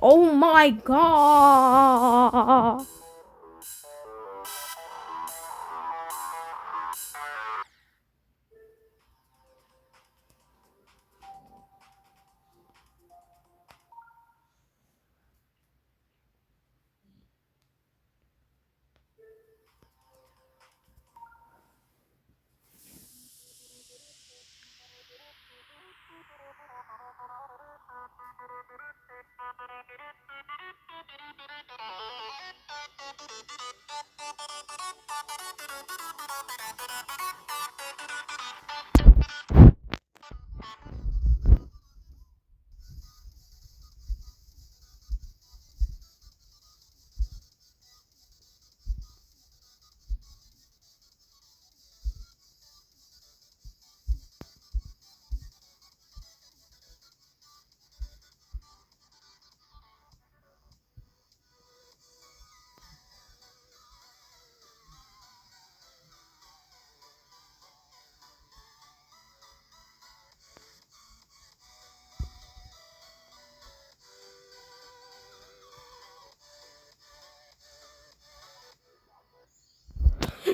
Oh my god.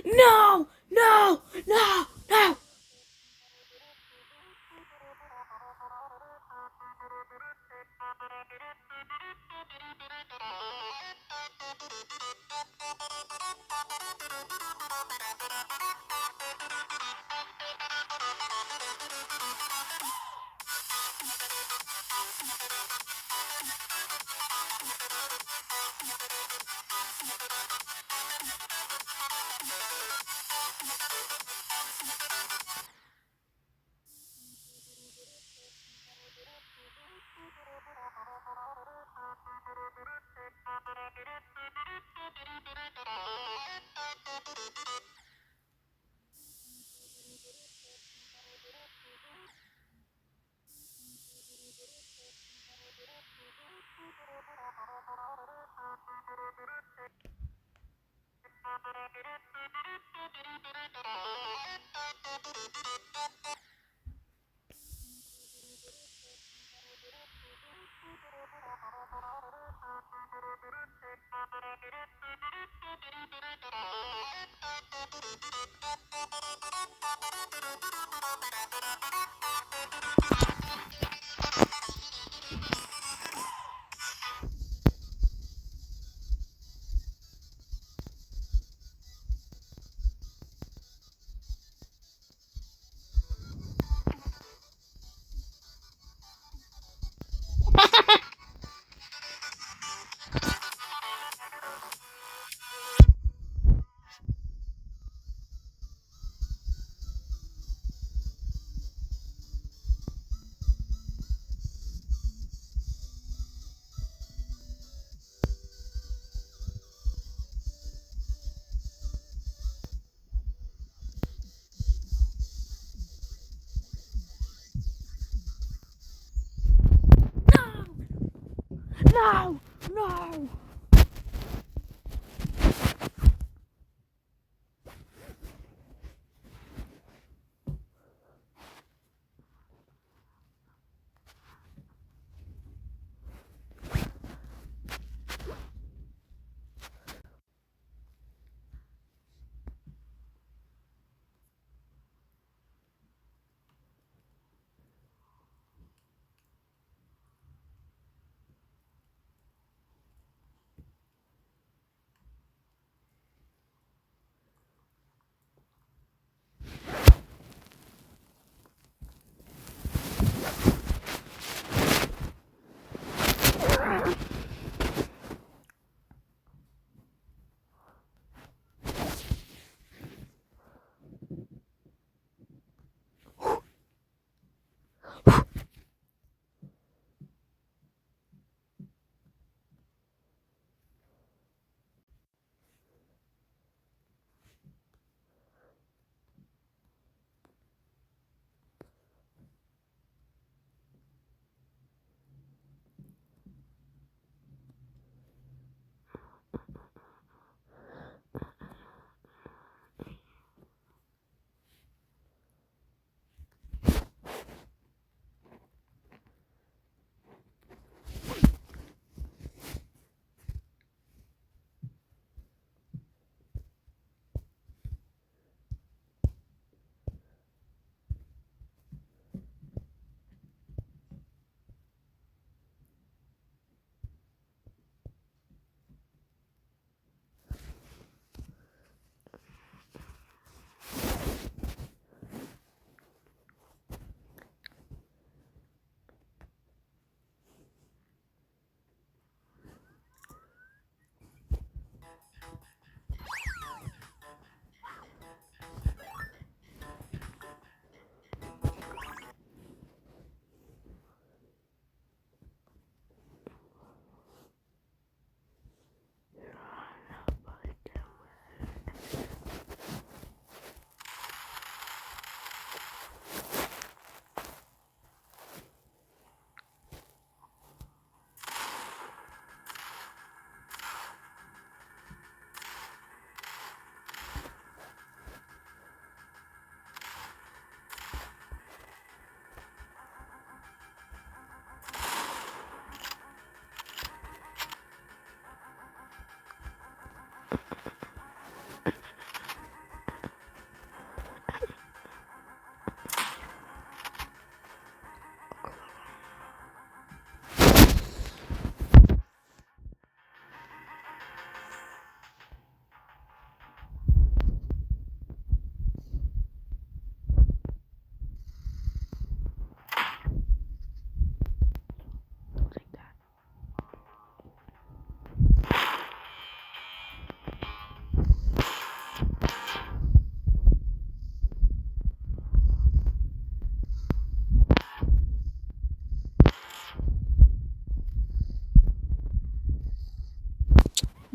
No, no, no, no. No, no.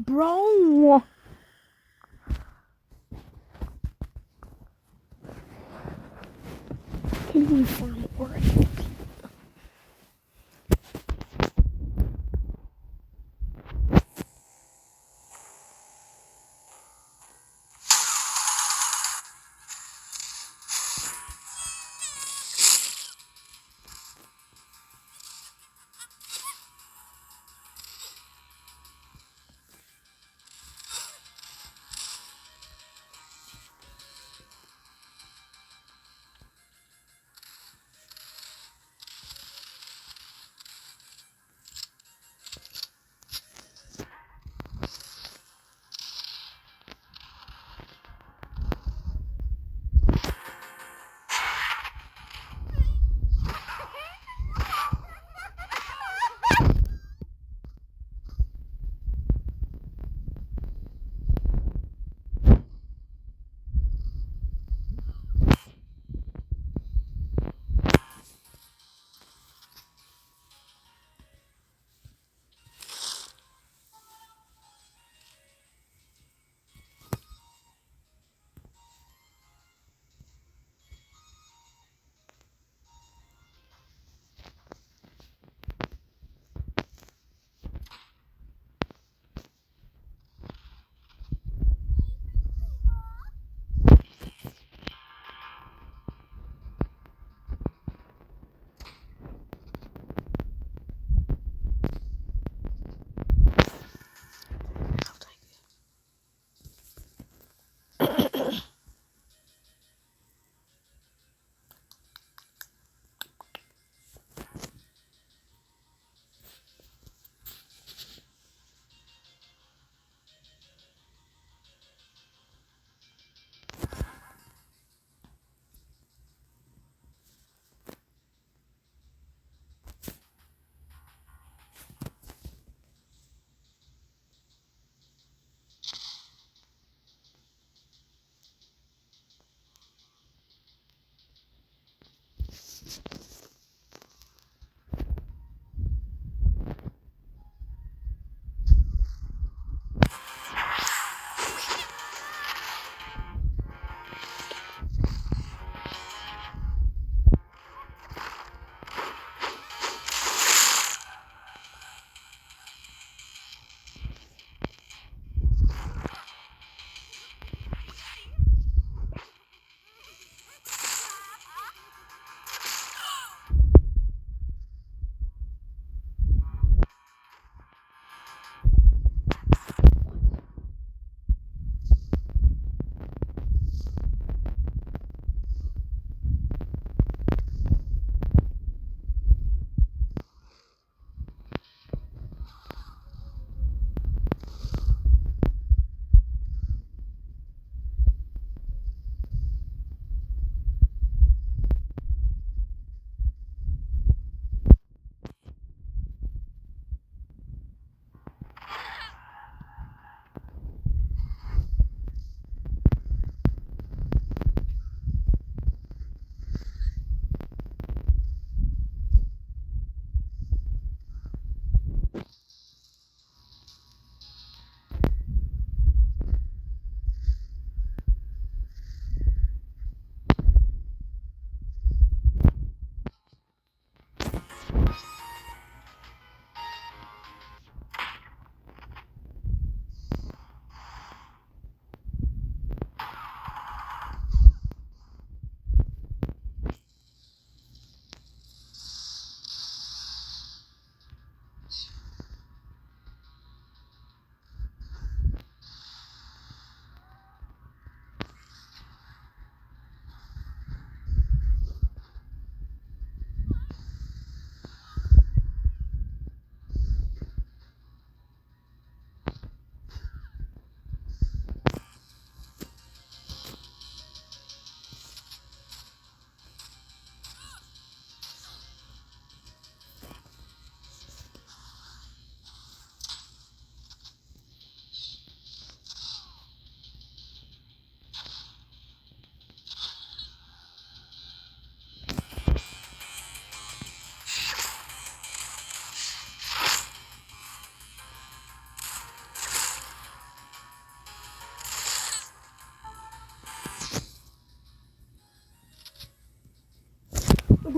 Bro. Can we farm already?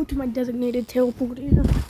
to my designated teleporter.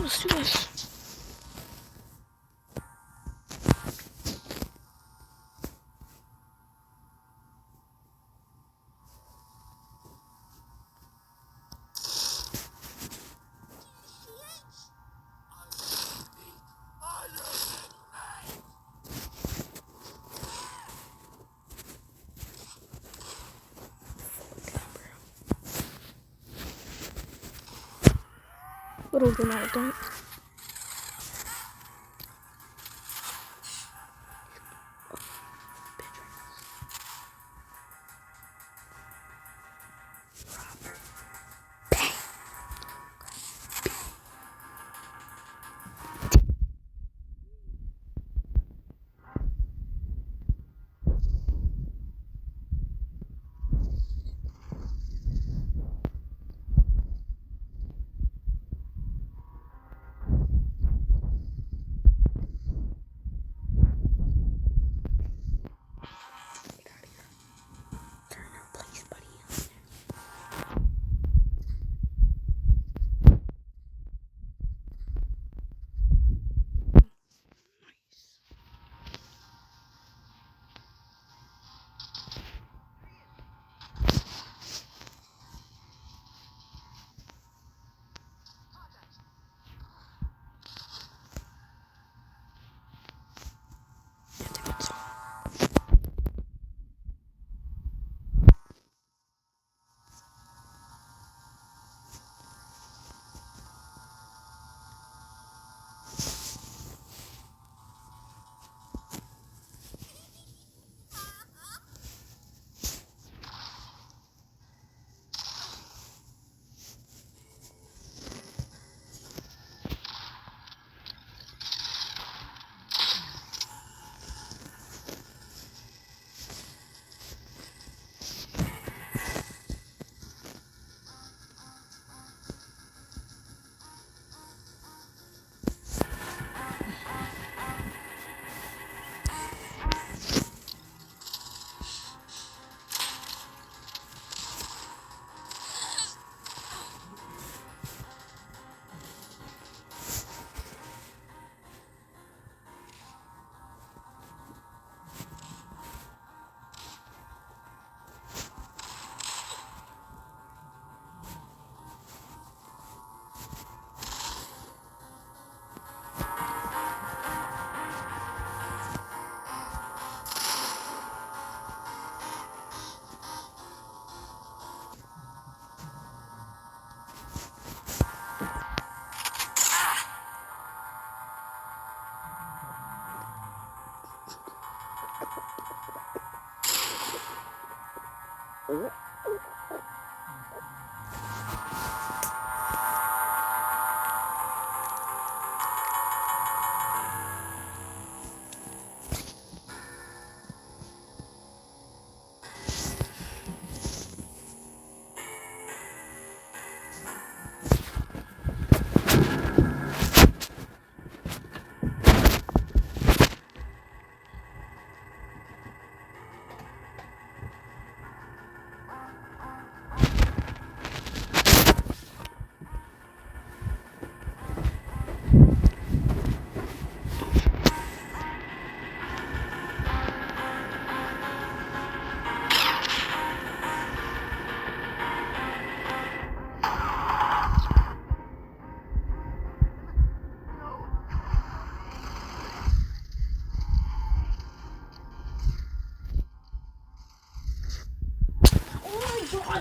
Let's do this. Little dramatic, don't it?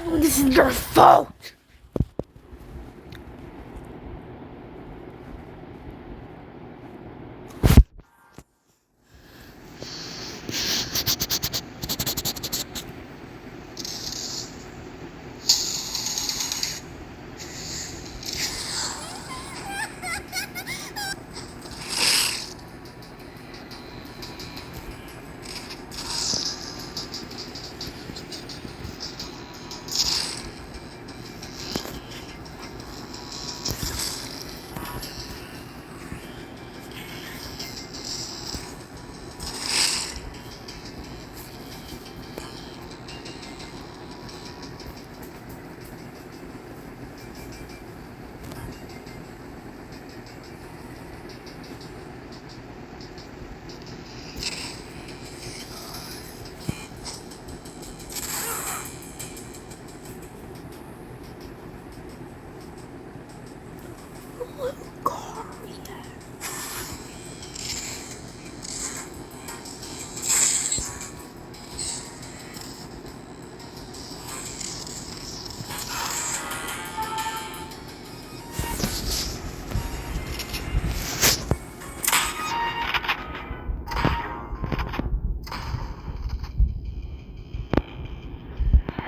This is your fault.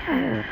No!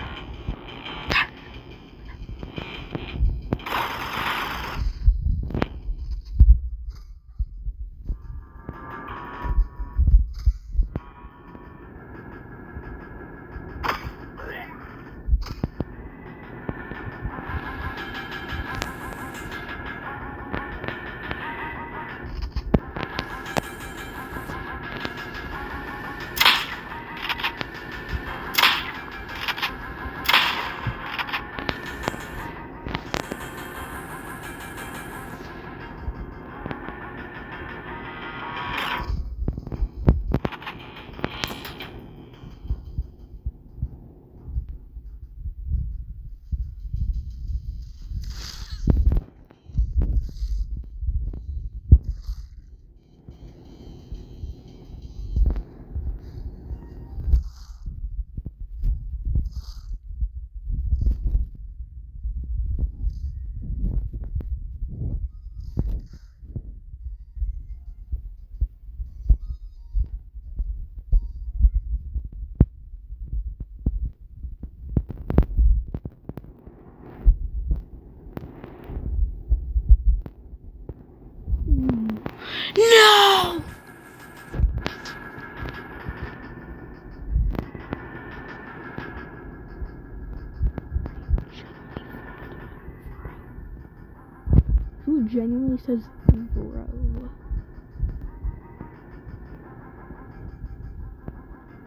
Who genuinely says bro?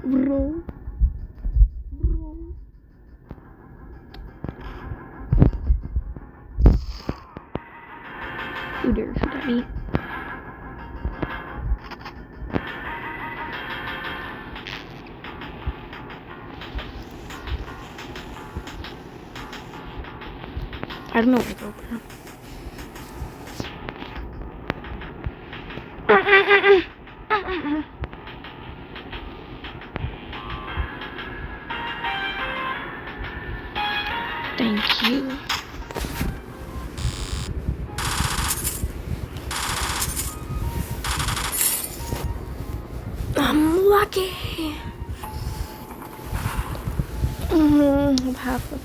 Bro? Bro? Who dares shoot at me? I don't know what's open. Thank you. I'm lucky. Half of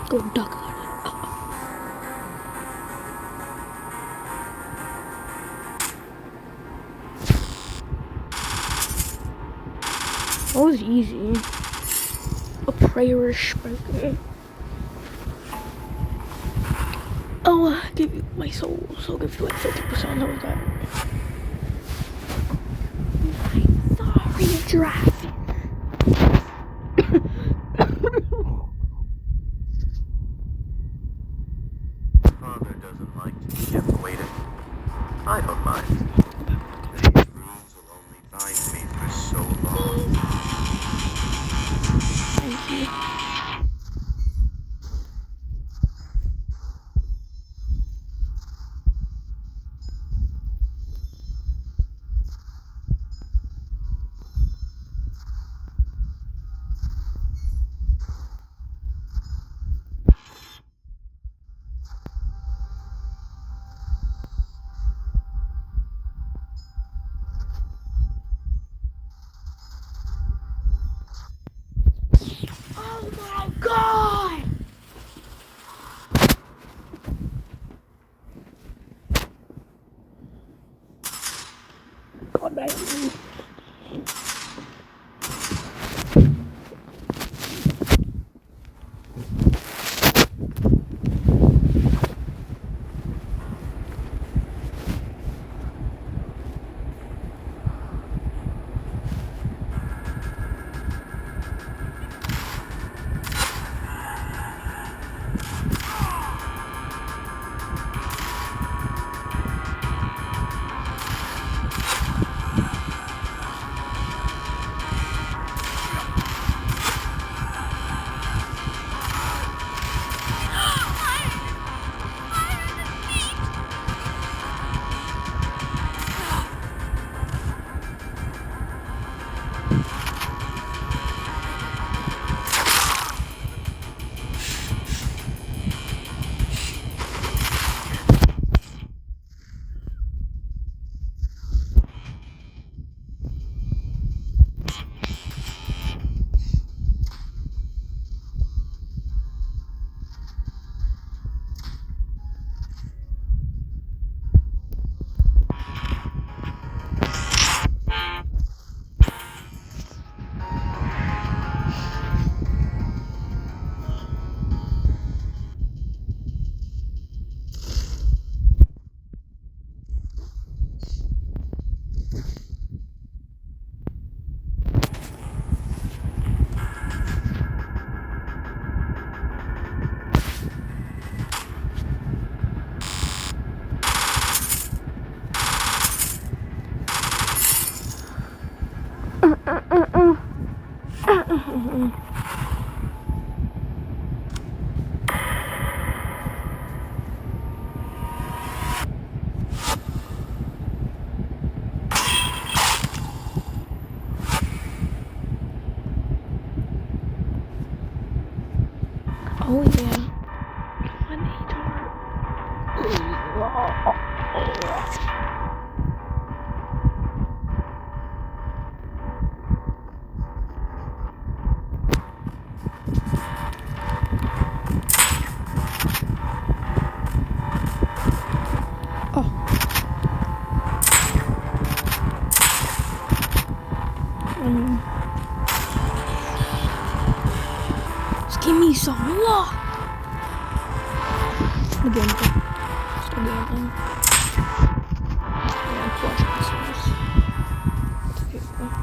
go duck. That was easy. A prayerish spoken. I'll give you my soul, so I'll give you like 50% of that. I'm sorry, giraffe. Father doesn't like to be kept waiting. I don't mind. These rules will only bind me for so long. Thank you. God damn. Oh yeah. I need just give me some luck. Again, just again. Yeah, flush this. Okay,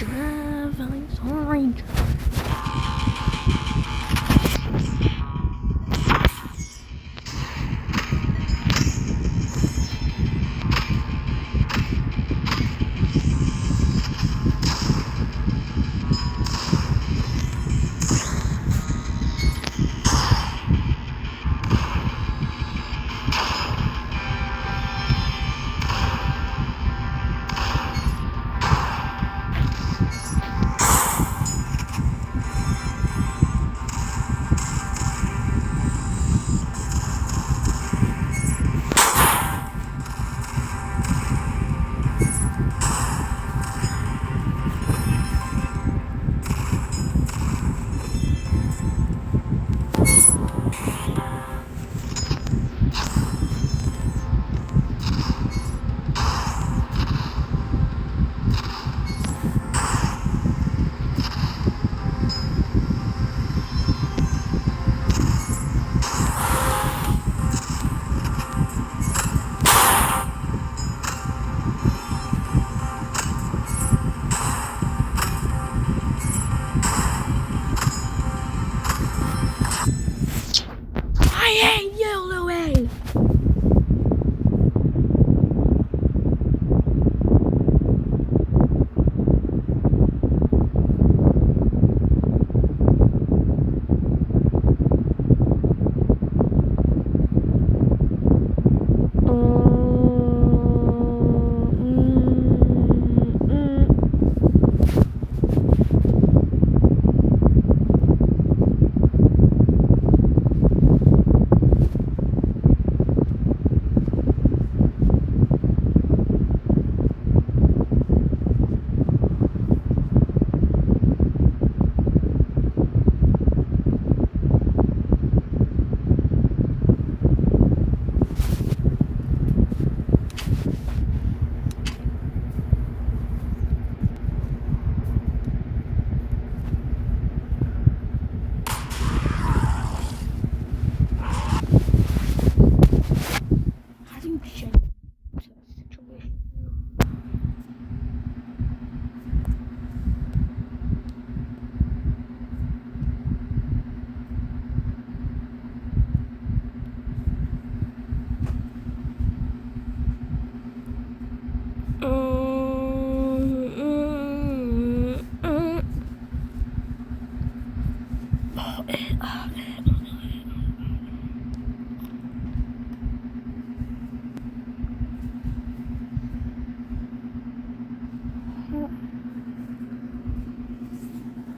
Traveling I hate you, Louie! How do you change the situation?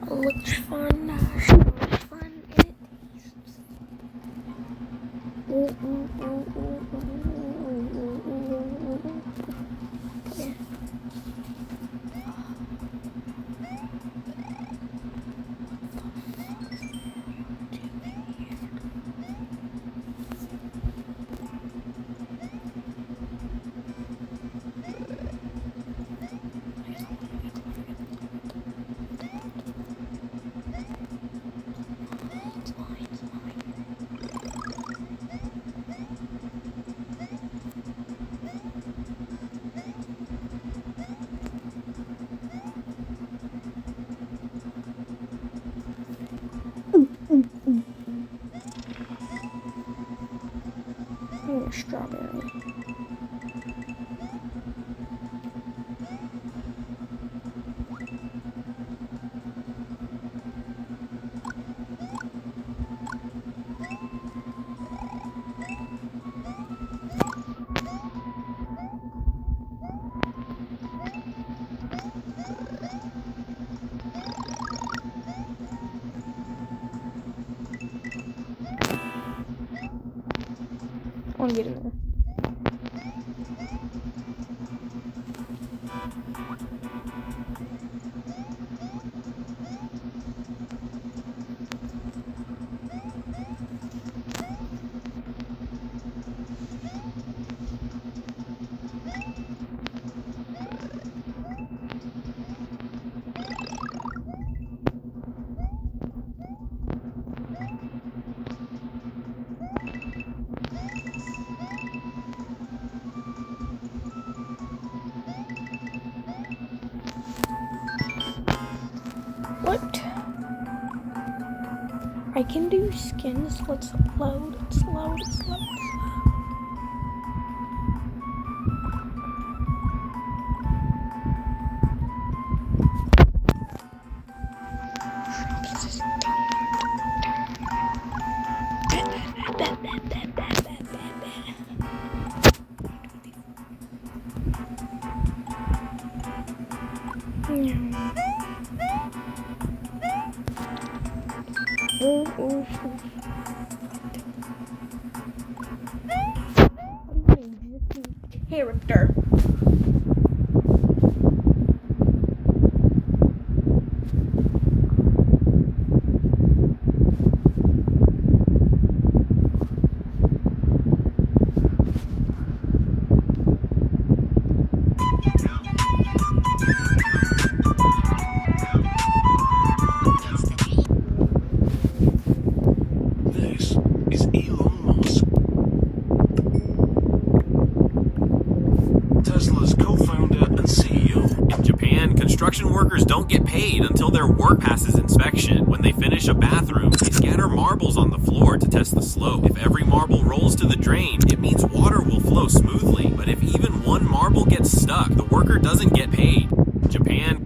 Looks fun, smells fun, and it tastes. Yeah. Strawberry. On yerine. What? I can do skins. Let's load. It's load. It's load. Character. This is Elon Musk, Tesla's co-founder and CEO. In Japan, construction workers don't get paid until their work passes inspection. When they finish a bathroom, they scatter marbles on the floor to test the slope. If every marble rolls to the drain, it means water will flow smoothly. But if even one marble gets stuck, the worker doesn't get paid. Japan.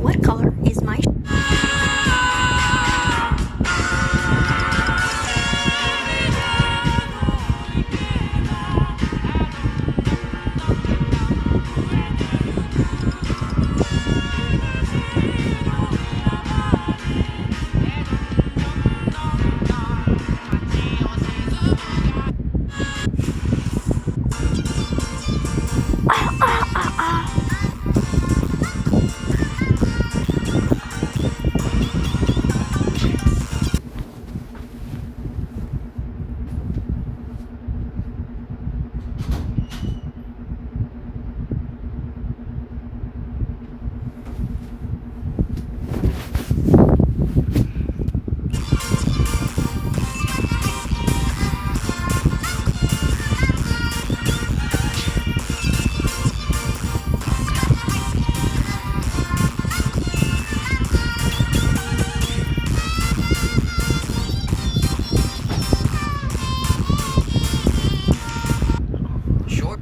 What color is my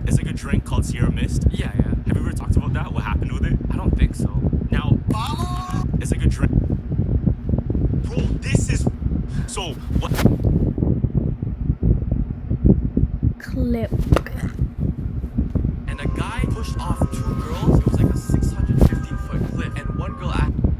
It's like a drink called Sierra Mist. Yeah. Have you ever talked about that? What happened with it? I don't think so. Now, it's like a drink. Bro, this is. So, what? Clip. And a guy pushed off two girls. It was like a 650-foot cliff. And one girl.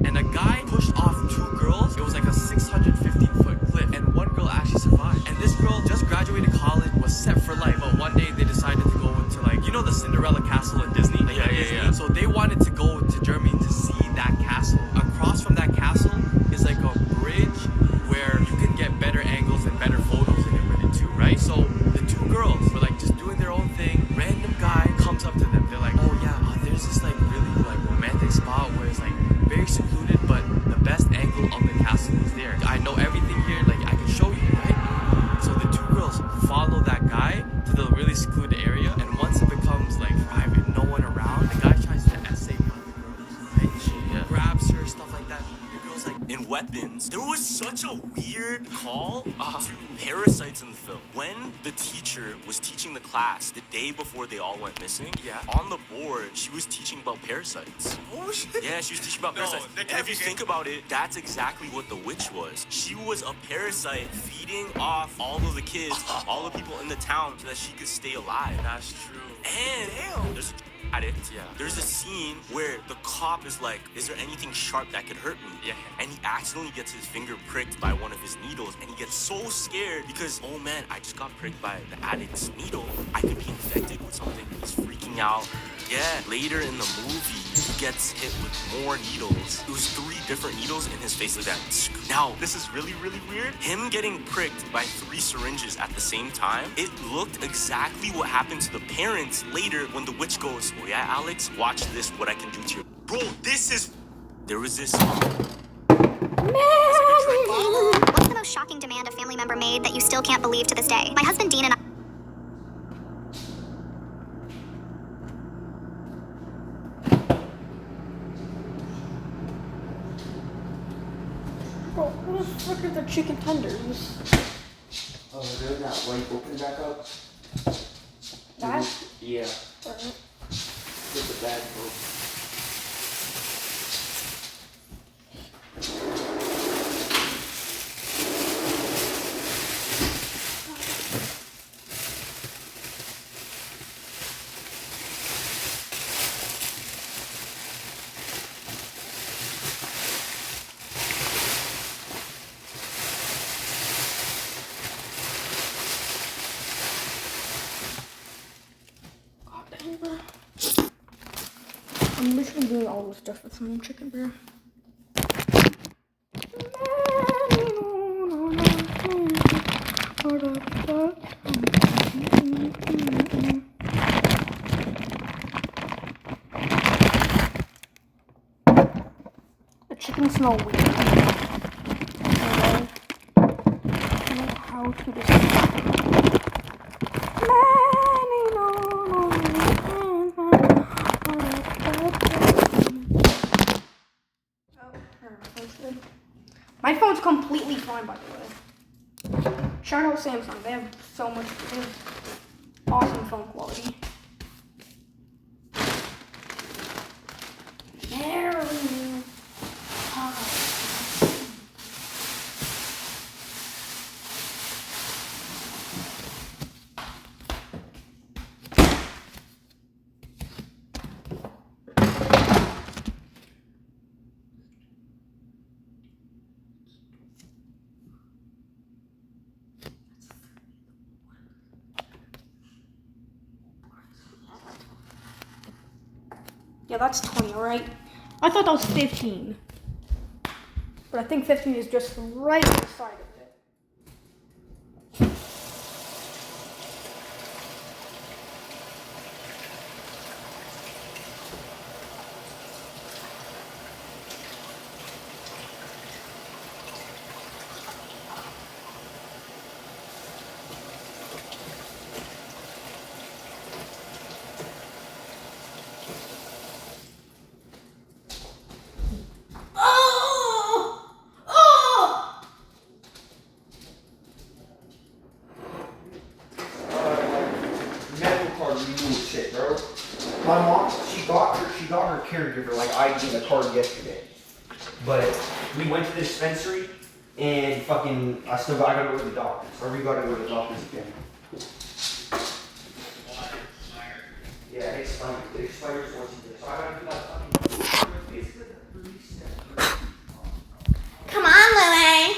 And a guy pushed off two girls. It was like a 650-foot cliff. And one girl actually survived. And this girl just graduated college, was set for life. But one day they decided to go into like, you know, the Cinderella castle in Disney. Like, Yeah. So they wanted to go to Germany to see that castle. Across from that castle is like a bridge where you can get better angles and better photos in it with it too, right? So the two girls were like just doing their own thing. Random guy comes up to them. They're like, oh yeah, there's this like really like romantic spot where it's like very secluded, but the best angle of the castle is there. I know everything here, like I can show you, right? So the two girls follow that guy to the really secluded area, and once it becomes like private, no one around, the guy tries to essay one of the girls, right? She grabs her, stuff like that. The girl's like, In Weapons, there was such a weird call to parasites in the film. When the teacher was teaching the class the day before they all went missing, on the board, she was teaching about parasites. oh shit. Yeah, she was teaching about No, parasites. that And can't if you be think about it, that's exactly what the witch was. She was a parasite feeding off all of the kids, all the people in the town, so that she could stay alive. That's true. And there's a addict. There's a scene where the cop is like, is there anything sharp that could hurt me? Yeah. And he accidentally gets his finger pricked by one of his needles, and he gets so scared because, oh man, I just got pricked by the addict's needle. I could be infected with something. He's freaking out. Yeah, later in the movie, he gets hit with more needles. It was 3 different needles in his face like that. Now, this is really, really weird. Him getting pricked by 3 syringes at the same time, it looked exactly what happened to the parents later when the witch goes, oh yeah, Alex, watch this, what I can do to you. Bro, this is... There was this... What's the most shocking demand a family member made that you still can't believe to this day? My husband Dean and I... Bro, what the fuck are the chicken tenders? Oh, they're not white. Open it back up. That? Yeah. Alright. Get the bag, bro. I'm literally doing all this stuff with some chicken, bro. The chicken smell weird. I don't know how to describe it. My phone's completely fine, by the way. Shout out Samsung. They have so much. They have awesome phone quality. There we go. Yeah, that's 20, right? I thought that was 15. But I think 15 is just right on the side of it. Shit, bro. My mom, she got her caregiver like ID the card yesterday. But we went to the dispensary and fucking I gotta go to the doctors. Or we gotta go to the doctors again. Yeah, it expires once a year. So I gotta do that fucking Come on, Lily!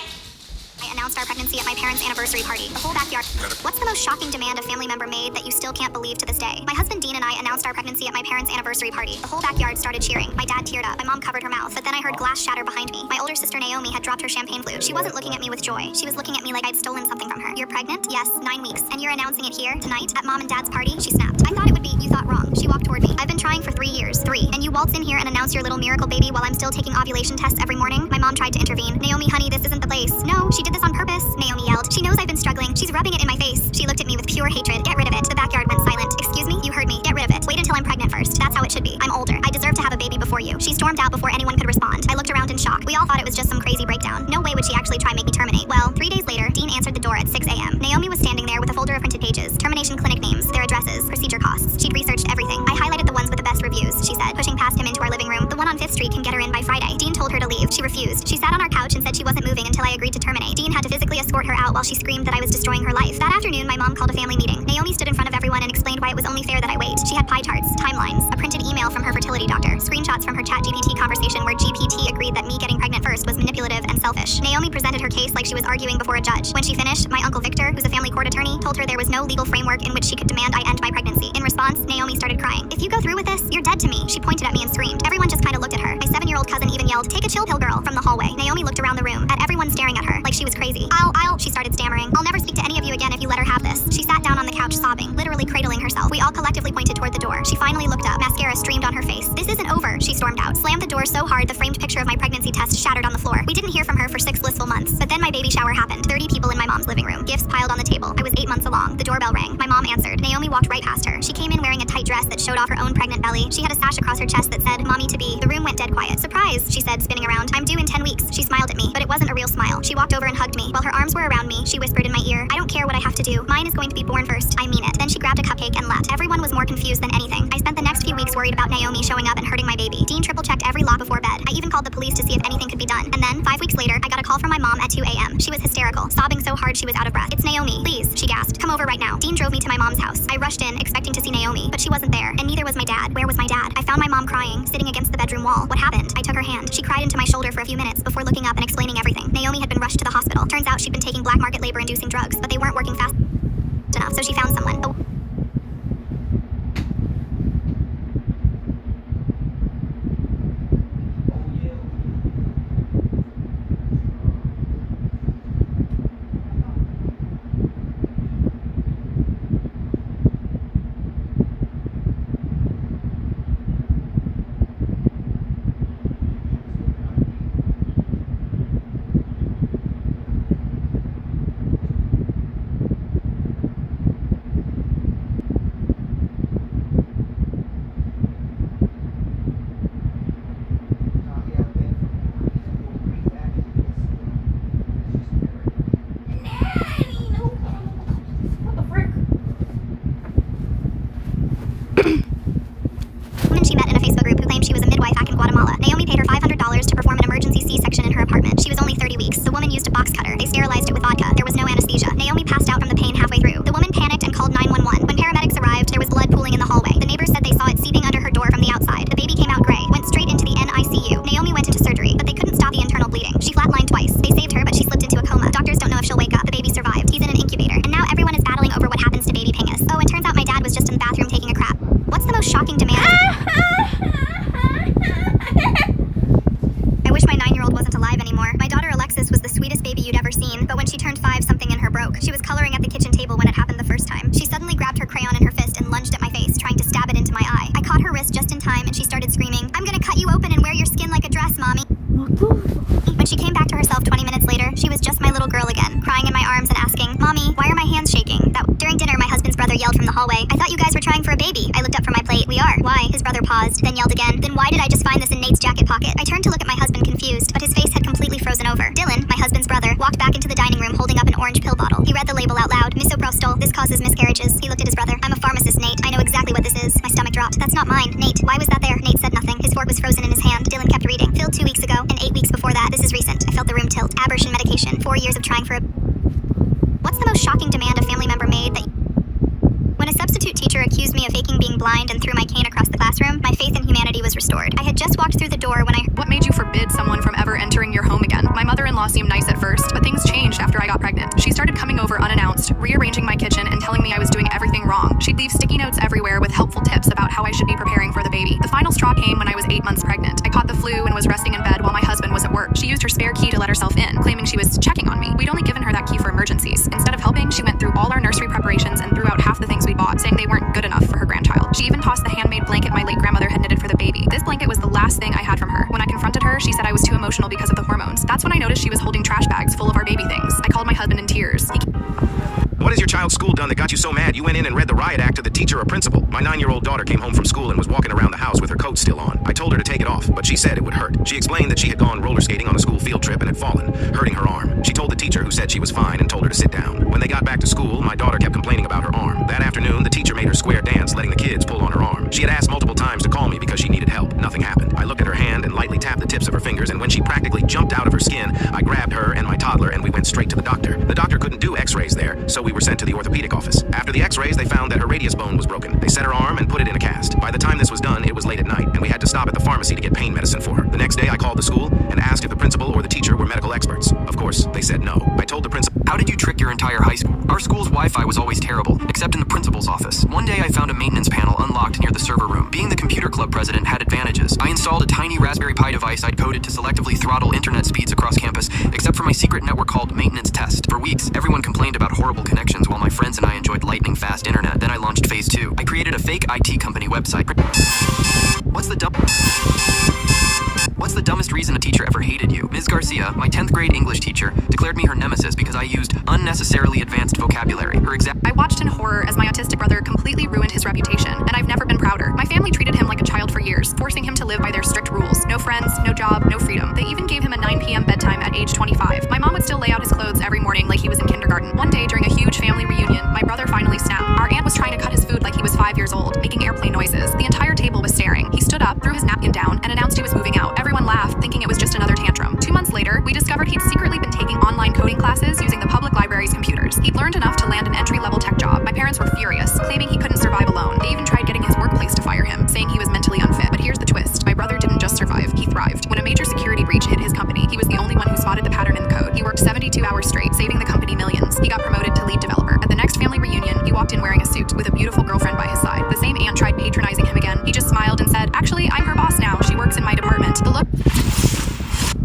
I announced our pregnancy at my parents' anniversary party. The whole backyard. What's the most shocking demand a family member made that you still can't believe to this day? My husband Dean and I announced our pregnancy at my parents' anniversary party. The whole backyard started cheering. My dad teared up. My mom covered her mouth. But then I heard glass shatter behind me. My older sister Naomi had dropped her champagne flute. She wasn't looking at me with joy. She was looking at me like I'd stolen something from her. You're pregnant? Yes, 9 weeks. And you're announcing it here, tonight, at mom and dad's party? She snapped. I thought it would be, you thought wrong. She walked toward me. I've been trying for 3 years. 3. And you waltz in here and announce your little miracle baby while I'm still taking ovulation tests every morning? My mom tried to intervene. Naomi, honey, this isn't the place. No, she did this on purpose. Naomi yelled. She knows I've been struggling. She's rubbing it in my face. She looked at me with pure hatred. Get rid of it. The backyard went silent. Excuse me? You heard me. Get rid of it. Wait until I'm pregnant first. That's how it should be. I'm older. I deserve to have a baby before you. She stormed out before anyone could respond. I looked around in shock. We all thought it was just some crazy breakdown. No way would she actually try and make me terminate. Well, 3 days later, Dean answered the door at 6 a.m. Naomi was standing there with a folder of printed pages, termination clinic names, their addresses, procedure costs. She'd researched everything. I highlighted the ones with the best reviews, she said, pushing past him into our living room. The one on 5th Street can get her in by Friday. Dean told her to leave. She refused. She sat on our couch and said she wasn't moving until I agreed to terminate. Dean had to physically escort her out while she screamed that I was destroying her life. That afternoon, my mom called a family meeting. Naomi stood in front of everyone and explained why it was only fair that I wait. She had pie charts, timelines, a printed email from her fertility doctor, screenshots from her ChatGPT conversation where GPT agreed that me getting pregnant first was manipulative and selfish. Naomi presented her case like she was arguing before a judge. When she finished, my uncle Victor, who's a family court attorney, told her there was no legal framework in which she could demand I end my pregnancy. In response, Naomi started crying. If you go through with this, you're dead to me. She pointed at me and screamed. Everyone just crazy. She started stammering. I'll never speak to any of you again if you let her have this. She sat down on the couch sobbing, literally cradling herself. We all collectively pointed toward the door. She finally looked up. Mascara streamed on her face. This isn't over, she stormed out. Slammed the door so hard the framed picture of my pregnancy test shattered on the floor. We didn't hear from her for 6 blissful months. But then my baby shower happened. 30 people in my mom's living room. Gifts piled on the table. I was 8 months along. The doorbell rang. My mom answered. Naomi walked right past her. She came in wearing a tight dress that showed off her own pregnant belly. She had a sash across her chest that said, "Mommy to be." The room went dead quiet. "Surprise," she said, spinning around. "I'm due in 10 weeks. She smiled at me, but it wasn't a real smile. She walked over and hugged me. While her arms were around me, she whispered in my ear, "I don't care what I have to do. Mine is going to be born first. I mean it." Then she grabbed a cupcake and left. Everyone was more confused than anything. I spent the next few weeks worried about Naomi showing up and hurting my baby. Dean triple-checked every lock before bed. I even called the police to see if anything could be done. And then, 5 weeks later, I got a call from my mom at 2 a.m. She was hysterical, sobbing so hard she was out of breath. "It's Naomi. Please," she gasped. "Come over right now." Dean drove me to my mom's house. I rushed in, expecting to see Naomi, but she wasn't there, and neither was my dad. Where was my dad? I found my mom crying, sitting against the bedroom wall. What happened? I took her hand. She cried into my shoulder for a few minutes before looking up and explaining everything. Naomi had been rushed to the hospital. Turns out she'd been taking black market labor-inducing drugs, but they weren't working fast enough, so she found someone. She met in a Facebook group who claimed she was a midwife back in Guatemala. Naomi paid her $500 to perform an emergency C-section in her apartment. She was only 30 weeks. The woman used a box cutter. They sterilized it with vodka. There was no anesthesia. Naomi passed out from the pain halfway through. The woman panicked and called 911. When paramedics arrived, there was blood pooling in the hallway. The neighbors said they saw it seeping under her door from the outside. The baby came out gray, went straight into the NICU. Naomi went into surgery, but they couldn't stop the internal bleeding. She flatlined twice. They saved her, but she slipped into a coma. Doctors don't know if she'll wake up. The baby survived. He's in an incubator. And now everyone is battling over what happens to baby Pingus. Oh, and turns out my dad was just in the bathroom taking a crap. What's the most shocking demand? I wish my 9-year-old wasn't alive anymore. My daughter Alexis was the sweetest baby you'd ever seen, but when she turned 5, something in her broke. She was coloring at the kitchen table when it happened the first time. She suddenly grabbed her crayon in her fist and lunged at my face, trying to stab it into my eye. I caught her wrist just in time, and she started screaming, "I'm gonna cut you open and wear your skin like a dress, Mommy." When she came back to herself 20 minutes later, she was just my little girl again, crying in my arms and asking, "Mommy, why are my hands shaking?" During dinner, my husband's brother yelled from the hallway, "I thought you guys were trying for a baby." I looked up from my plate. "We are." "Why?" His brother paused, then yelled again, "Then why did I just find this in Nate's jacket pocket?" I turned to look at my husband confused, but his face had completely frozen over. Dylan, my husband's brother, walked back into the dining room holding up an orange pill bottle. He read the label out loud. "Misoprostol. This causes miscarriages." He looked at his brother. "I'm a pharmacist, Nate. I know exactly what this is." My stomach dropped. "That's not mine." "Nate, why was that there?" Nate said nothing. His fork was frozen in his hand. Dylan kept reading. "Filled 2 weeks ago, and 8 weeks before that." This is recent. I felt the room tilt. Abortion medication. 4 years of trying for a... What's the most shocking demand a family member made that... When a substitute teacher accused me of faking being blind and threw my cane across the classroom, my faith in humanity was restored. I had just walked through the door when I... What made you forbid someone from ever entering your home again? My mother-in-law seemed nice at first, but things changed after I got pregnant. She started coming over unannounced, rearranging my kitchen and telling me I was doing everything wrong. She'd leave sticky notes everywhere with helpful tips about how I should be preparing for the baby. The final straw came when I was 8 months pregnant. I caught the flu and was resting in bed while my husband was at work. She used her spare key to let herself in, claiming she was checking on me. We'd only given her that key for emergencies. Instead of helping, she went through all our nursery preparations and threw out half the things we bought, saying they weren't good enough for her grandchild. She even tossed the handmade blanket my late grandmother had knitted for the baby. This blanket was the last thing I had from her. When I confronted her, she said I was too emotional because of the hormones. That's when I noticed she was holding trash bags full of our baby things. I called my husband in tears. What has your child's school done that got you so mad you went in and read the riot act to the teacher or principal? My 9-year-old daughter came home from school and was walking around the house with her coat still on. I told her to take it off, but she said it would hurt. She explained that she had gone roller skating on a school field trip and had fallen, hurting her arm. She told the teacher, who said she was fine, and told her to sit down. When they got back to school, my daughter kept complaining about her arm. That afternoon, the teacher made her square dance, letting the kids pull on her arm. She had asked multiple times to call me because she needed help. Nothing happened. I looked at her hand and lightly tapped the tips of her fingers, and when she practically jumped out of her skin, I grabbed her and my toddler and we went straight to the doctor. The doctor couldn't do x-rays there, so we were sent to the orthopedic office. After the x-rays, they found that her radius bone was broken. They set her arm and put it in a cast. By the time this was done, it was late at night, and we had to stop at the pharmacy to get pain medicine for her. The next day, I called the school and asked if the principal or the teacher were medical experts. Of course, they said no. I told the principal, "How did you trick your entire high school? Our school's Wi-Fi was always terrible, except in the principal's office. One day I found a maintenance panel unlocked near the server room. Being the computer computer club president had advantages. I installed a tiny Raspberry Pi device I'd coded to selectively throttle internet speeds across campus, except for my secret network called Maintenance Test. For weeks, everyone complained about horrible connections while my friends and I enjoyed lightning-fast internet. Then I launched Phase 2. I created a fake IT company website. What's the dumbest reason a teacher ever hated you? Ms. Garcia, my 10th grade English teacher, declared me her nemesis because I used unnecessarily advanced vocabulary. I watched in horror as my autistic brother completely ruined his reputation, and I've never been prouder. My family treated him like a child for years, forcing him to live by their strict rules. No friends, no job, no freedom. They even gave him a 9 p.m. bedtime at age 25. My mom would still lay out his clothes every morning like he was in kindergarten. One day during a huge family reunion, my brother finally snapped. Our aunt was trying to cut his food like he was 5 years old, making airplane noises. The entire table was staring. He stood up, threw his napkin down, and announced he was moving out. Everyone laughed, thinking it was just another tantrum. 2 months later, we discovered he'd secretly been taking online coding classes using the public library's computers. He'd learned enough to land an entry-level tech job. My parents were furious, claiming he couldn't survive alone. They even tried getting his workplace to fire him, saying he was mentally unfit. But here's the twist. My brother didn't just survive, he thrived. When a major security breach hit his company, he was the only one who spotted the pattern in the code. He worked 72 hours straight, saving the company millions. He got promoted to lead developer. At the next family reunion, he walked in wearing a suit, with a beautiful girlfriend by his side. The same aunt tried patronizing him again. He just smiled and said, "Actually, I'm her boss now. She works in my department." The look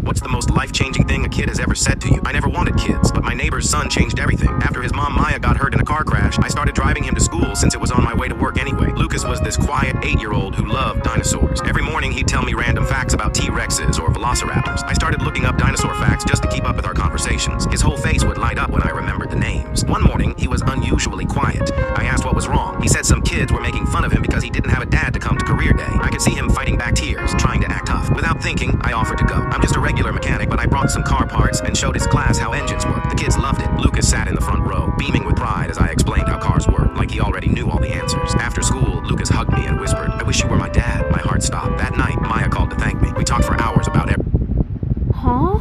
What's the most life-changing thing a kid has ever said to you? I never wanted kids, but my neighbor's son changed everything. After his mom Maya got hurt in a car crash, I started driving him to school since it was on my way to work anyway. Lucas was this quiet 8-year-old who loved dinosaurs. Every morning he'd tell me random facts about T-Rexes or velociraptors. I started looking up dinosaur facts just to keep up with our conversations. His whole face would light up when I remembered the names. One morning, he was unusually quiet. I asked what was wrong. He said some kids were making fun of him because he didn't have a dad to come to career day. I could see him fighting back tears, trying to act tough. Without thinking, I offered to go. I'm just a regular mechanic, but I brought some car parts and showed his class how engines work. The kids loved it. Lucas sat in the front row, beaming with pride as I explained how cars work, like he already knew all the answers. After school, Lucas hugged me and whispered, "I wish you were my dad." My heart stopped. That night, Maya called to thank me. We talked for hours about everything. Huh?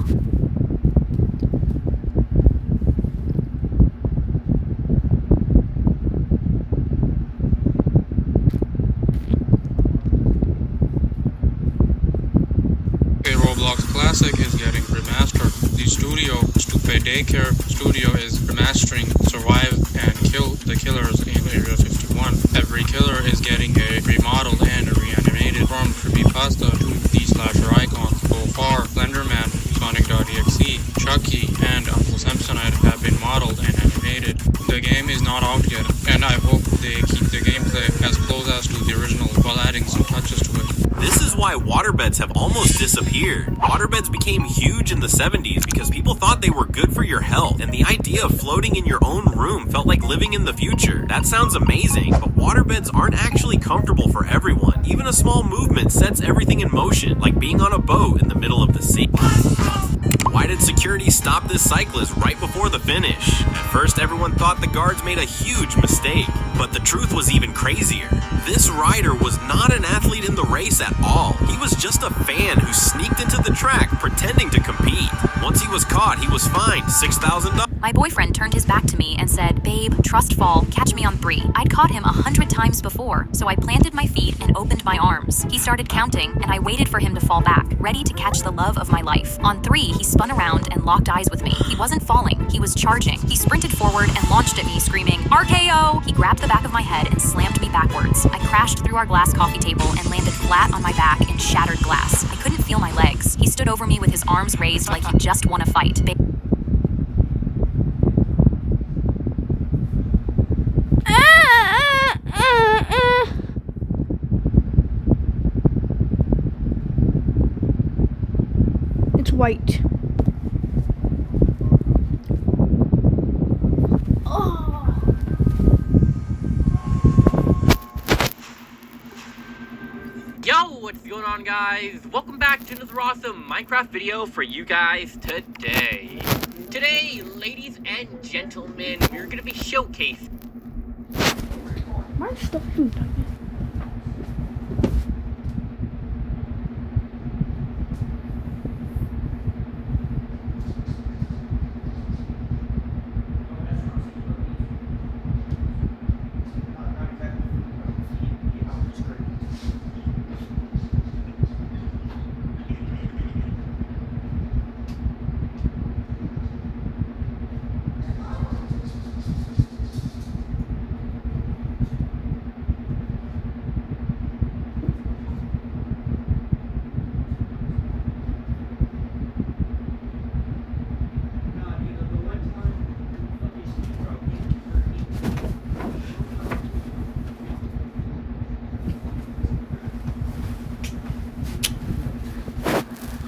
Roblox Classic is getting remastered. The studio, Stupid Daycare Studio, is remastering Survive and Kill the Killers in Area 51. Every killer is getting a remodeled and reanimated. From Creepypasta to the slasher icons, so far, Slenderman, Sonic.exe, Chucky, and Uncle Samsonite have been modeled and animated. The game is not out yet, and I hope they keep the gameplay as close as to the original while adding some touches to it. This is why waterbeds have almost disappeared. Waterbeds became huge in the 70s because people thought they were good for your health, and the idea of floating in your own room felt like living in the future. That sounds amazing, but waterbeds aren't actually comfortable for everyone. Even a small movement sets everything in motion, like being on a boat in the middle of the sea. Why did security stop this cyclist right before the finish? At first, everyone thought the guards made a huge mistake, but the truth was even crazier. This rider was not an athlete in the race at all. He was just a fan who sneaked into the track pretending to compete. Once he was caught, he was fined $6,000. My boyfriend turned his back to me and said, "Babe, trust fall, catch me on 3. I'd caught him 100 times before, so I planted my feet and opened my arms. He started counting, and I waited for him to fall back, ready to catch the love of my life. On 3, he spun around and locked eyes with me. He wasn't falling, he was charging. He sprinted forward and launched at me, screaming, "RKO!" He grabbed the back of my head and slammed me backwards. I crashed through our glass coffee table and landed flat on my back in shattered glass. I couldn't feel my legs. He stood over me with his arms raised like he just won a fight. It's white. Yo, what's going on, guys? Welcome back to another awesome Minecraft video for you guys today. Today, ladies and gentlemen, we're gonna be showcasing. My stuff isn't done yet.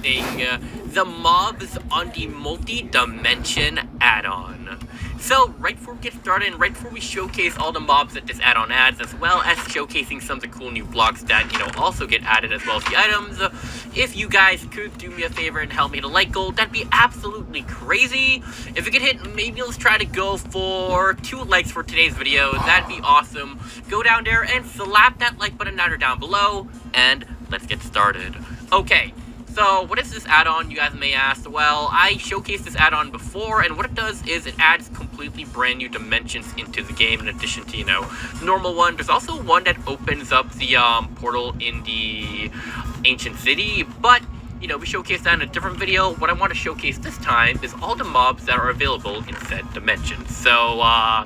thing, the mobs on the multi-dimension add-on. So, right before we get started, and right before we showcase all the mobs that this add-on adds, as well as showcasing some of the cool new blocks that, also get added, as well as the items, if you guys could do me a favor and help me hit a like goal, that'd be absolutely crazy. If we could hit, maybe let's try to go for 2 likes for today's video, that'd be awesome. Go down there and slap that like button down below, and let's get started. Okay. So, what is this add-on, you guys may ask? Well, I showcased this add-on before, and what it does is it adds completely brand new dimensions into the game in addition to, the normal one. There's also one that opens up the portal in the ancient city, but, we showcased that in a different video. What I want to showcase this time is all the mobs that are available in said dimensions. So, I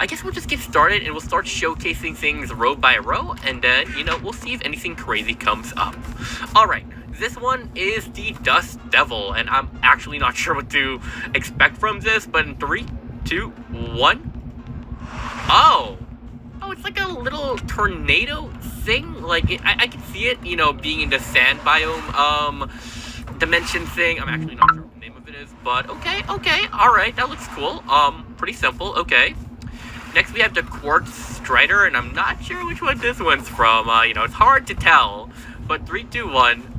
guess we'll just get started, and we'll start showcasing things row by row, and then, we'll see if anything crazy comes up. Alright. This one is the Dust Devil, and I'm actually not sure what to expect from this, but in 3, 2, 1. Oh, it's like a little tornado thing. Like, I can see it, being in the sand biome, dimension thing. I'm actually not sure what the name of it is, but okay, alright, that looks cool. Pretty simple, okay. Next, we have the Quartz Strider, and I'm not sure which one this one's from. It's hard to tell, but 3, 2, 1.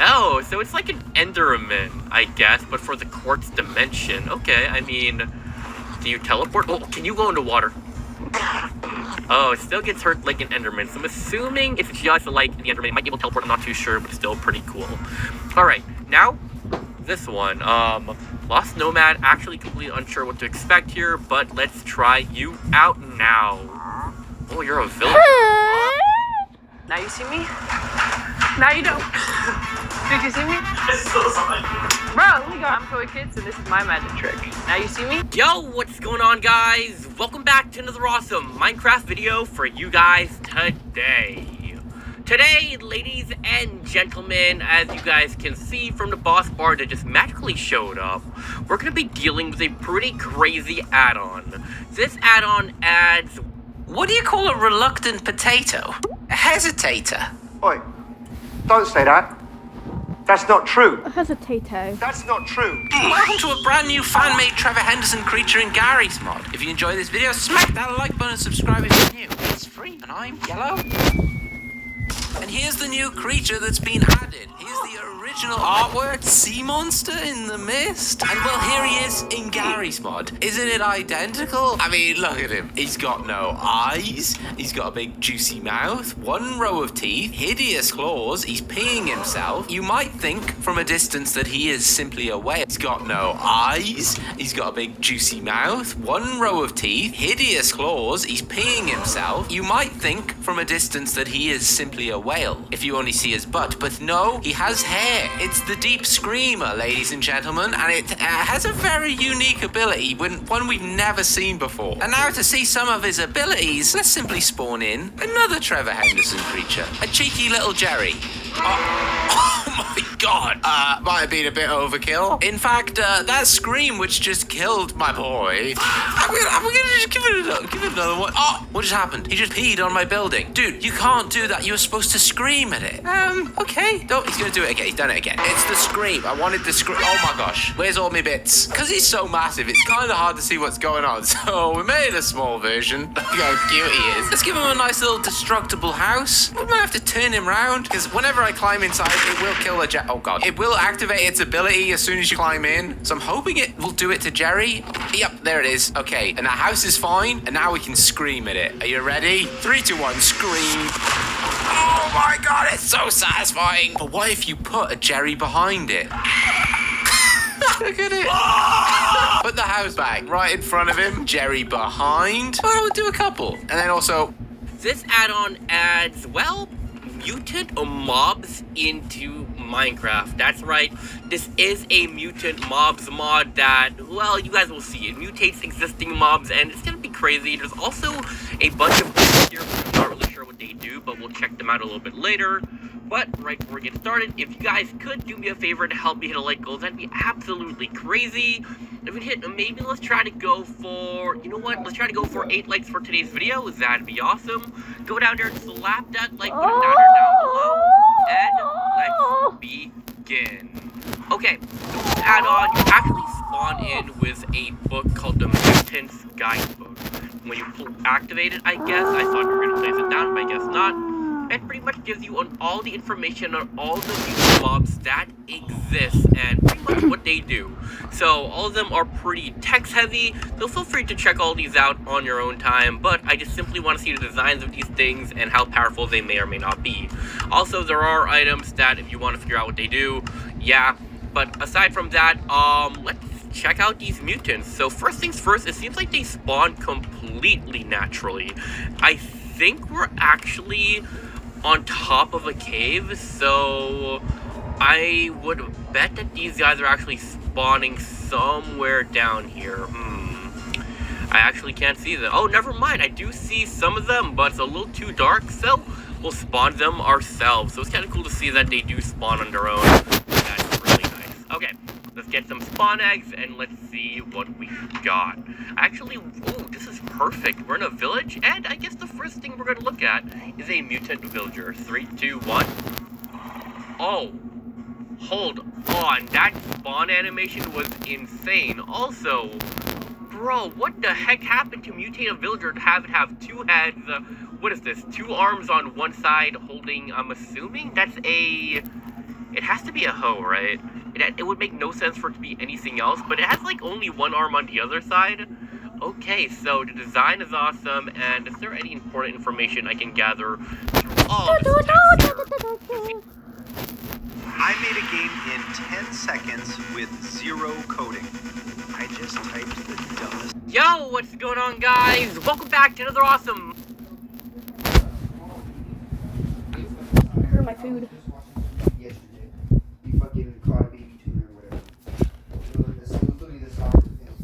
Oh, so it's like an Enderman, I guess, but for the quartz dimension. Okay, I mean, do you teleport? Oh, can you go into water? Oh, it still gets hurt like an Enderman, so I'm assuming it's just like the Enderman. It might be able to teleport, I'm not too sure, but still pretty cool. Alright, now, this one. Lost Nomad, actually completely unsure what to expect here, but let's try you out now. Oh, you're a villain. Now you see me? Now you don't. Did you see me? Bro, let me go. I'm Toy Kids, and this is my magic trick. Now you see me? Yo, what's going on, guys? Welcome back to another awesome Minecraft video for you guys today. Today, ladies and gentlemen, as you guys can see from the boss bar that just magically showed up, we're going to be dealing with a pretty crazy add-on. This add-on adds... What do you call a reluctant potato? A hesitator. Oi, don't say that. That's not true. A hesitato. That's not true. Welcome to a brand new fan-made Trevor Henderson creature in Gary's mod. If you enjoy this video, smack that like button and subscribe if you're new. It's free, and I'm Yellow. And here's the new creature that's been added. Here's the original artwork, sea monster in the mist. And well, here he is in Gary's mod. Isn't it identical? I mean, look at him. He's got no eyes. He's got a big juicy mouth, 1 row of teeth, hideous claws. He's peeing himself. You might think from a distance that he is simply a whale. He's got no eyes. He's got a big juicy mouth, 1 row of teeth, hideous claws. He's peeing himself. You might think from a distance that he is simply a whale if you only see his butt, but no, he has hair. It's the Deep Screamer, ladies and gentlemen, and it has a very unique ability, one we've never seen before. And now to see some of his abilities, let's simply spawn in another Trevor Henderson creature, a cheeky little Jerry. Oh my god, might have been a bit overkill. In fact, that scream which just killed my boy, I'm gonna just give it another one. Oh, what just happened? He just peed on my building. Dude, you can't do that. You were supposed to scream at it. Okay. No, he's gonna do it again. He's done it again. It's the scream. I wanted the scream. Oh my gosh, where's all my bits? Because he's so massive, it's kind of hard to see what's going on. So we made a small version. Look how cute he is. Let's give him a nice little destructible house. We might have to turn him around, because whenever I climb inside, it will kill the oh god. It will activate its ability as soon as you climb in. So I'm hoping it will do it to Jerry. Yep, there it is. Okay, and the house is fine, and now we can scream at it. Are you ready? 3, 2, 1, scream. Oh my god, it's so satisfying. But what if you put a Jerry behind it? Look at it. Put the house back right in front of him. Jerry behind. Well, we'll do a couple. And then also... This add-on adds, well, mutant mobs into Minecraft. That's right, this is a mutant mobs mod that, well, you guys will see. It mutates existing mobs, and it's gonna be crazy. There's also a bunch of things here, I'm not really sure what they do, but we'll check them out a little bit later. But right before we get started, if you guys could do me a favor to help me hit a like goal, that'd be absolutely crazy. If we hit, maybe let's try to go for, you know what, let's try to go for 8 likes for today's video. That'd be awesome. Go down there and slap that like button down below, and let's begin. Okay, the add-on, you actually spawn in with a book called the Mutants Guidebook. When you activate it, I guess, I thought you were going to place it down, but I guess not. It pretty much gives you on all the information on all the mutant mobs that exist and pretty much what they do. So all of them are pretty text heavy, so feel free to check all these out on your own time, but I just simply want to see the designs of these things and how powerful they may or may not be. Also, there are items that if you want to figure out what they do, yeah, but aside from that, let's check out these mutants. So first things first, it seems like they spawn completely naturally. I think we're actually on top of a cave, so I would bet that these guys are actually spawning somewhere down here. I actually can't see them. Oh, never mind. I do see some of them, but it's a little too dark, so we'll spawn them ourselves. So it's kind of cool to see that they do spawn on their own. That's really nice. Okay, let's get some spawn eggs and let's see what we got. Actually, oh, this is perfect. We're in a village, and I guess the first thing we're going to look at is a mutant villager. 3, 2, 1. Oh, hold on. That spawn animation was insane. Also, bro, what the heck happened to mutate a villager to have it have 2 heads? What is this? 2 arms on one side holding, I'm assuming that's a... It has to be a hoe, right? It would make no sense for it to be anything else, but it has like only 1 arm on the other side. Okay, so the design is awesome, and is there any important information I can gather through all this text? I made a game in 10 seconds with 0 coding. I just typed the dumbest. Yo, what's going on, guys? Welcome back to another awesome... I heard my food. Yesterday, you fucking caught a baby tuna or whatever. It was literally the size of him.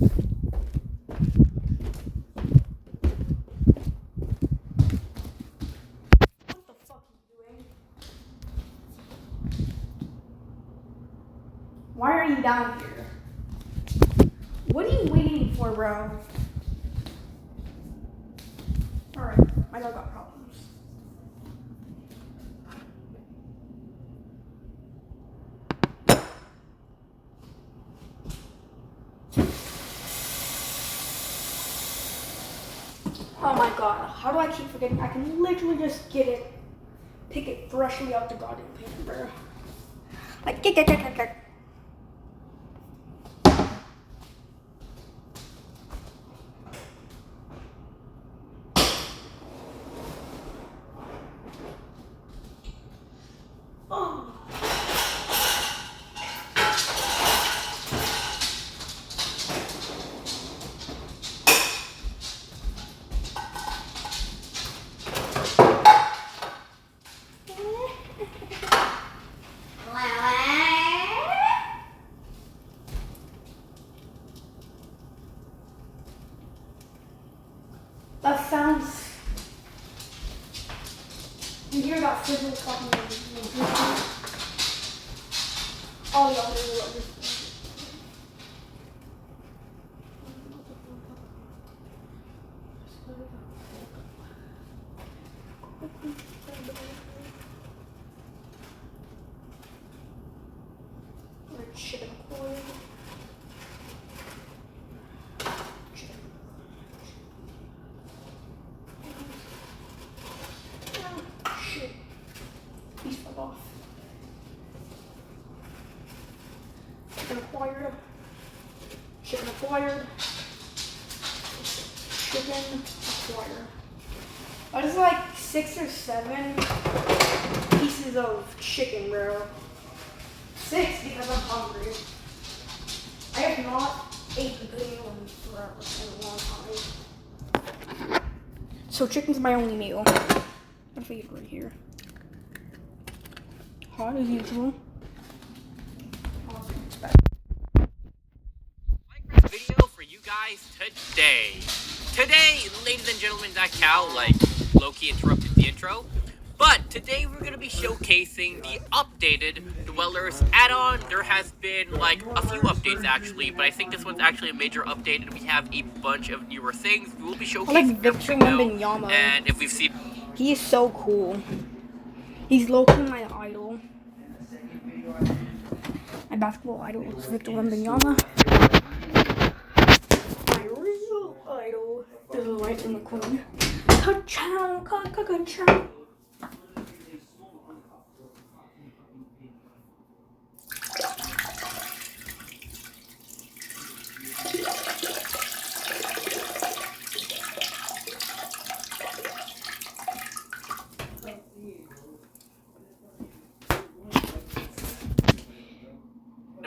What the fuck are you doing? Why are you down here? What are you waiting for, bro? Alright, my dog got problems. Oh my god, how do I keep forgetting? I can literally just get it, pick it freshly out the goddamn pan, bro. Like, get. Oh. That sounds... You hear that fizzle talking about this? Oh, yeah, really love this. Chicken coil. Shit. He's fell off. Chicken acquired. Chicken acquired. Chicken acquired. That is like 6 or 7 pieces of chicken, bro. 6 because I'm hungry. I have not ate a good meal in forever, in a long time. So chicken's my only meal. I'm gonna right here. Hot as usual. Video for you guys today. Today, ladies and gentlemen, that cow like low-key interrupted the intro. But today we're gonna be showcasing the updated Dwellers add-on. There has been like a few updates actually, but I think this one's actually a major update, and we have a bunch of newer things. We will be showcasing I like Victor Wembanyama. and if we've seen, he is so cool. He's low-key my idol. My basketball idol is Victor Wembanyama. My real idol is Lightning McQueen. Ka-chow, ka-ka-ka-chow.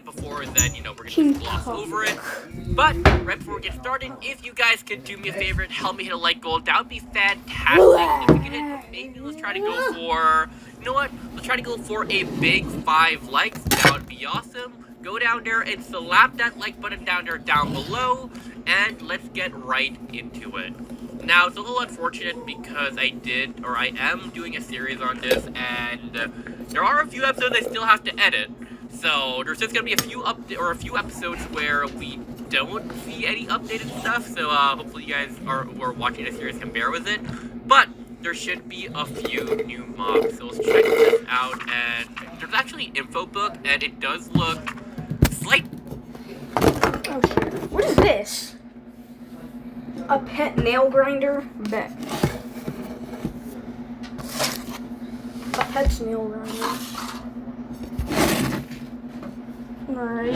Before then, you know, we're gonna just gloss over it. But right before we get started, if you guys could do me a favor and help me hit a like goal, that would be fantastic. If we could hit, maybe let's try to go for, you know what? Let's try to go for a big 5 likes. That would be awesome. Go down there and slap that like button down there down below, and let's get right into it. Now, it's a little unfortunate because I am doing a series on this, and there are a few episodes I still have to edit. So there's just gonna be a few episodes where we don't see any updated stuff. So hopefully you guys who are watching the series can bear with it. But there should be a few new mobs. So let's check this out. And there's actually an info book, and it does look slight. Oh shit! What is this? A pet nail grinder? Bet. A pet's nail grinder. Alright.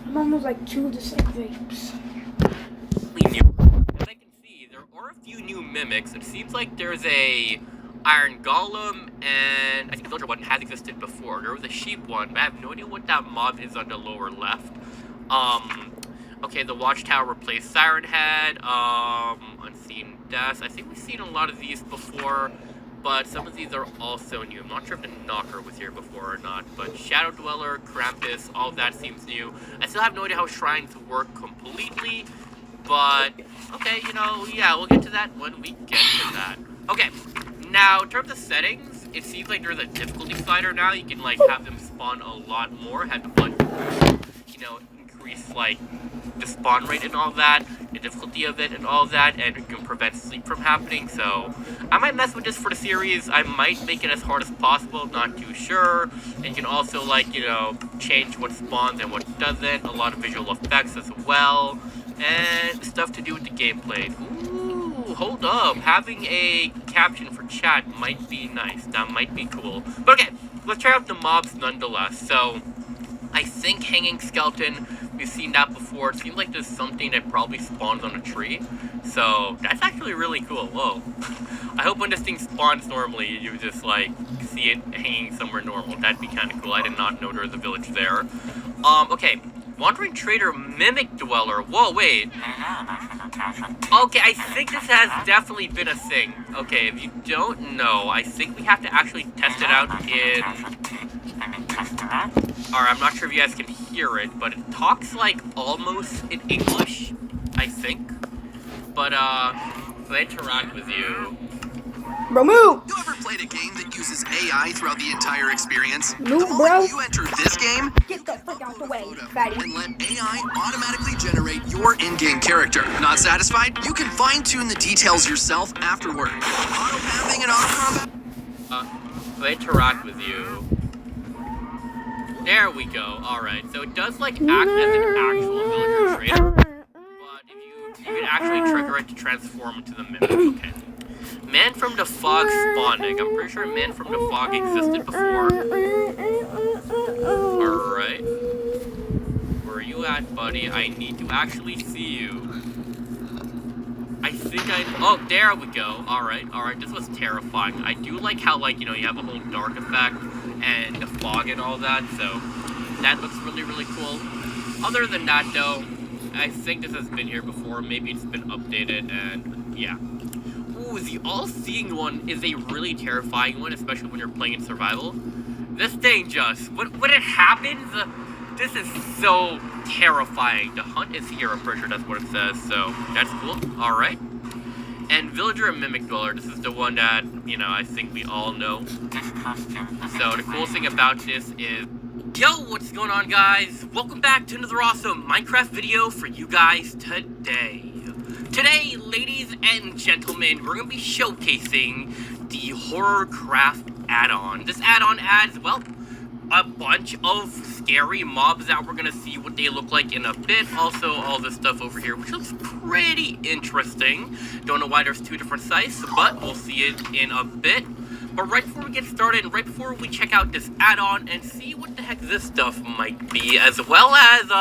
I'm almost like 2 of the same vapes. As I can see, there are a few new mimics. It seems like there's a Iron Golem, and I think the villager one has existed before. There was a sheep one, but I have no idea what that mob is on the lower left. Okay, the Watchtower replaced Siren Head, Unseen Death. I think we've seen a lot of these before, but some of these are also new. I'm not sure if the Knocker was here before or not, but Shadow Dweller, Krampus, all of that seems new. I still have no idea how shrines work completely, but okay, you know, yeah, we'll get to that when we get to that. Okay, now in terms of settings, it seems like there's a difficulty slider now. You can like have them spawn a lot more, have the you know, increase like the spawn rate and all that, the difficulty of it and all that, and it can prevent sleep from happening. So I might mess with this for the series. I might make it as hard as possible, not too sure. And you can also like, you know, change what spawns and what doesn't, a lot of visual effects as well, and stuff to do with the gameplay. Ooh, hold up, having a caption for chat might be nice. That might be cool. But okay, let's try out the mobs nonetheless. So I think Hanging Skeleton, we've seen that before. It seems like there's something that probably spawns on a tree. So that's actually really cool. Whoa. I hope when this thing spawns normally, you just like see it hanging somewhere normal. That'd be kind of cool. I did not know there was a village there. Okay. Wandering Trader, Mimic Dweller. Whoa, wait. Okay, I think this has definitely been a thing. Okay, if you don't know, I think we have to actually test it out in... Alright, I'm not sure if you guys can hear it, but it talks like almost in English, I think. But, if I interact with you... Bro, move! You ever played a game that uses AI throughout the entire experience? Move, the moment bro. you enter this game, Get the fuck out the way, fatty. and let AI automatically generate your in-game character. Not satisfied? You can fine-tune the details yourself afterward. Auto-pathing and auto-combat. If I interact with you... There we go. Alright, so it does like act as an actual villager trader, but if you can actually trigger it to transform into the mimic. Okay. Man from the Fog spawning. I'm pretty sure Man from the Fog existed before. Alright. Where are you at, buddy? I need to actually see you. I think oh, there we go. Alright, this was terrifying. I do like how, like, you know, you have a whole dark effect and the fog and all that, so that looks really, really cool. Other than that, though, I think this has been here before. Maybe it's been updated, and yeah. Ooh, the all-seeing one is a really terrifying one, especially when you're playing in survival. This thing just, when it happens, This is so terrifying. The hunt is here, I'm pretty sure that's what it says, so that's cool. Alright. And Villager and Mimic Dweller, this is the one that, you know, I think we all know. So the cool thing about this is, yo, what's going on, guys? Welcome back to another awesome Minecraft video for you guys today. Today, ladies and gentlemen, we're going to be showcasing the Horrorcraft add-on. This add-on adds, well, a bunch of scary mobs that we're going to see what they look like in a bit. Also, all this stuff over here, which looks pretty interesting. Don't know why there's two different sites, but we'll see it in a bit. But right before we get started, right before we check out this add-on and see what the heck this stuff might be, as well as,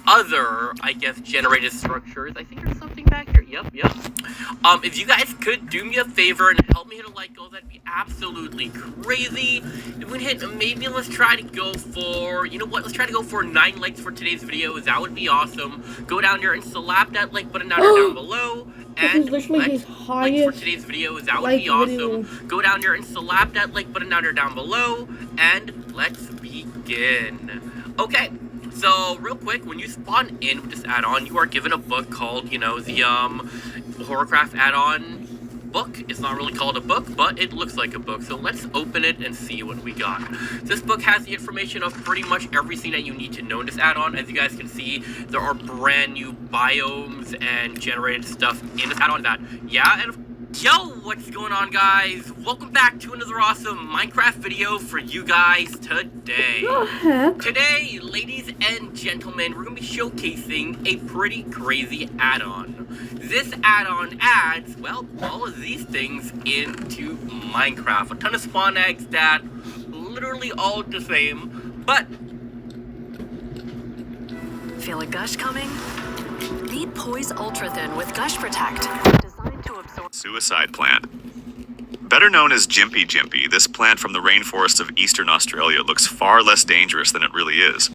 other, I guess, generated structures. I think there's something back here. Yep. If you guys could do me a favor and help me hit a like goal, that'd be absolutely crazy. If we hit, maybe let's try to go for, you know what, let's try to go for 9 likes for today's video. That would be awesome. Go down there and slap that like button down below. And this is literally his highest likes for today's video. That would be awesome. Go down there and slap that like button down below. And let's begin. Okay. So, real quick, when you spawn in with this add-on, you are given a book called, you know, the, Horrorcraft add-on book. It's not really called a book, but it looks like a book. So let's open it and see what we got. This book has the information of pretty much everything that you need to know in this add-on. As you guys can see, there are brand new biomes and generated stuff in this add-on that, yeah, and yo, what's going on, guys? Welcome back to another awesome Minecraft video for you guys today. The heck? Today, ladies and gentlemen, we're going to be showcasing a pretty crazy add-on. This add-on adds, well, all of these things into Minecraft. A ton of spawn eggs that literally all look the same, but... Feel a gush coming? Need Poise Ultra Thin with Gush Protect. Designed to absorb... Suicide plant. Better known as Gympie Gympie, this plant from the rainforests of eastern Australia looks far less dangerous than it really is.